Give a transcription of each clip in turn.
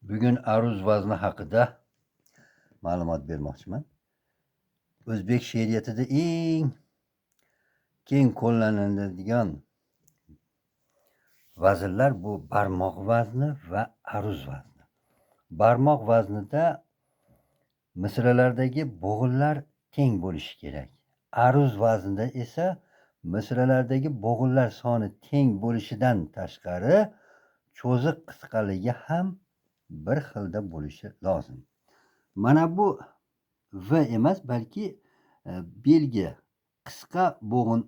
Bugun aruz vazni haqida ma'lumot bermoqchiman. O'zbek she'riyatida eng keng qo'llaniladigan vaznlar bu barmoq vazni va aruz vazni. Barmoq vaznida misralardagi bo'g'inlar teng bo'lishi kerak. Aruz vaznida esa misralardagi bo'g'inlar soni teng bo'lishidan tashqari cho'ziq qisqaligi ham bir xilda bo'lishi lozim. Mana bu v emas, balki belgi qisqa bo'g'in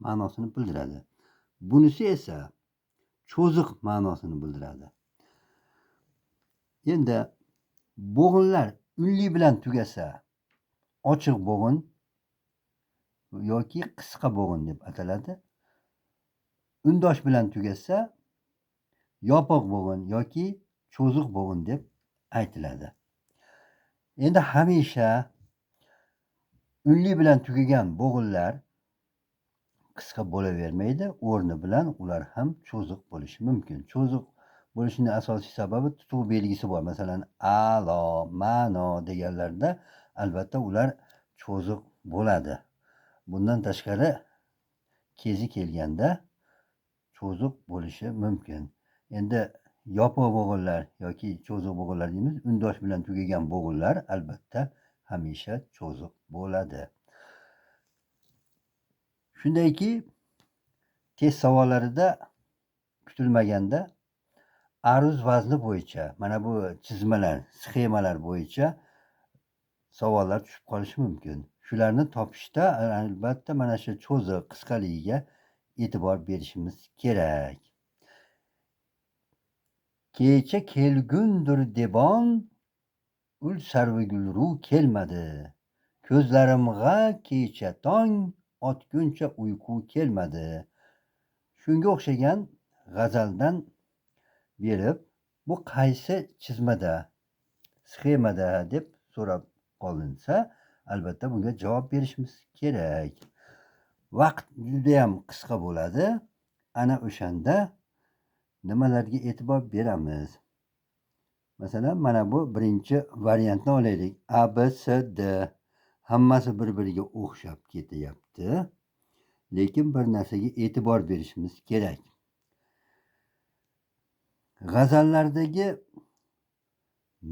ma'nosini bildiradi. Bunisi esa cho'ziq ma'nosini bildiradi. Endi bo'g'inlar unli bilan tugasa ochiq bo'g'in yoki qisqa bo'g'in deb ataladi. Undosh bilan tugasa yopiq bo'g'in yoki cho'ziq bo'g'in deb aytiladi. Endi hamisha unli bilan tugagan bo'g'inlar qisqa bo'lavermaydi. O'rni bilan ular ham cho'ziq bo'lishi mumkin. Cho'ziq bo'lishining asosiy sababi tutuq belgisi bor. Masalan, alo, mano deganlarda albatta ular cho'ziq bo'ladi. Bundan tashqari kezi kelganda cho'ziq bo'lishi mumkin. Endi yopiq bo'g'inlar yoki cho'ziq bo'g'inlar deymiz. Undosh bilan tugagan bo'g'inlar albatta hamisha cho'ziq bo'ladi. Shundayki, test savollarida kutilmaganda aruz vazni bo'yicha mana bu chizmalar, sxemalar bo'yicha savollar tushib qolishi mumkin. Shularni topishda albatta mana shu cho'ziq qisqaligiga e'tibor berishimiz kerak. Kecha kelgundir debon, ul sarvigulru kelmadi. Ko'zlarimga kecha tong, otguncha uyqu kelmadi. Shunga o'xshagan g'azaldan berib, bu qaysi chizmada, sxemada deb so'rab qolinsa, albatta bunga javob berishimiz kerak. Vaqt juda ham qisqa bo'ladi. Ana o'shanda nimalarga e'tibor beramiz? Masalan, mana bu birinchi variantni olaylik. A, B, C, D hammasi bir-biriga o'xshab ketyapti. Lekin bir narsaga e'tibor berishimiz kerak. G'azallardagi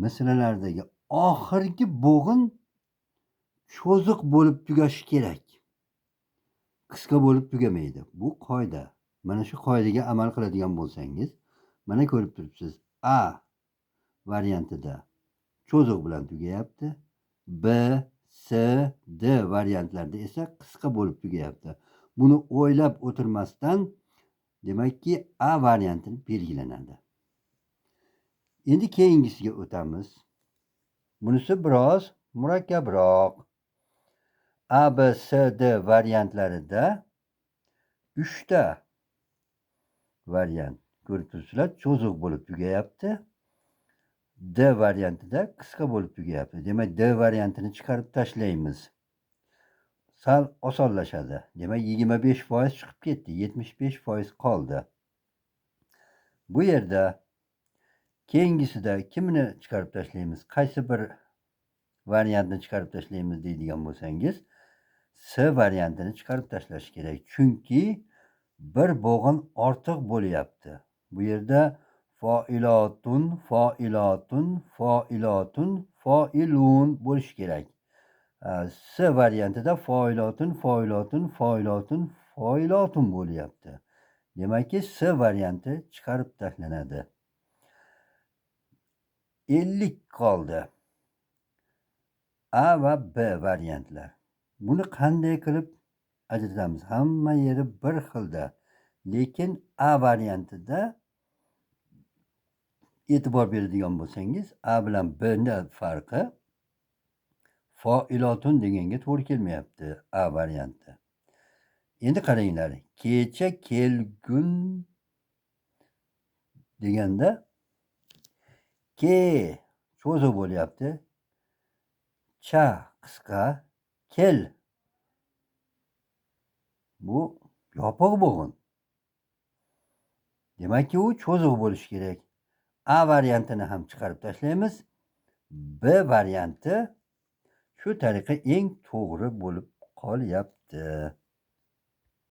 misralardagi oxirgi bo'g'in cho'ziq bo'lib tugashi kerak. Qisqa bo'lib tugamaydi. Bu qoida. Mana shu qoidaga amal qiladigan bo'lsangiz, mana ko'rib turibsiz. A variantida cho'ziq bilan tugayapti. B, C, D variantlarida esa qisqa bo'lib tugayapti. Buni o'ylab o'tirmasdan demakki A variantini belgilanadi. Endi keyingisiga o'tamiz. Bunisi biroz murakkabroq. A, B, C, D variantlarida 3 ta variant ko'rib turibsizlar, cho'ziq bo'lib tugayapti. D variantida qisqa bo'lib tugayapti. Demak, D variantini chiqarib tashlaymiz. Sal osonlashadi. Demak, 25% chiqib ketdi, 75% qoldi. Bu yerda keyingisida kimni chiqarib tashlaymiz? Qaysi bir variantni chiqarib tashlaymiz deydigan bo'lsangiz, C variantini chiqarib tashlash kerak. Chunki bir bo'g'in ortiq bo'lyapti. Bu yerda foilotun, foilotun, foilotun, foilun bo'lishi kerak. C variantida foilotun, foilotun, foilotun, foilotun bo'lyapti. Demakki, C varianti chiqarib tashlanadi. 50 qoldi. A va B variantlar. Buni qanday qilib ajratamiz? Hamma yeri bir xilda. Lekin A variantida e'tibor beradigan bo'lsangiz, A bilan B ning farqi foilotun deganga to'g'ri kelmayapti A varianti. Endi qaranglar, kecha kelgun deganda ke cho'ziq bo'lyapti. Cha qisqa, kel bu yopiq bo'g'in. Demakki, u cho'ziq bo'lishi kerak. A variantini ham chiqarib tashlaymiz. B varianti shu tariqa eng to'g'ri bo'lib qolyapti.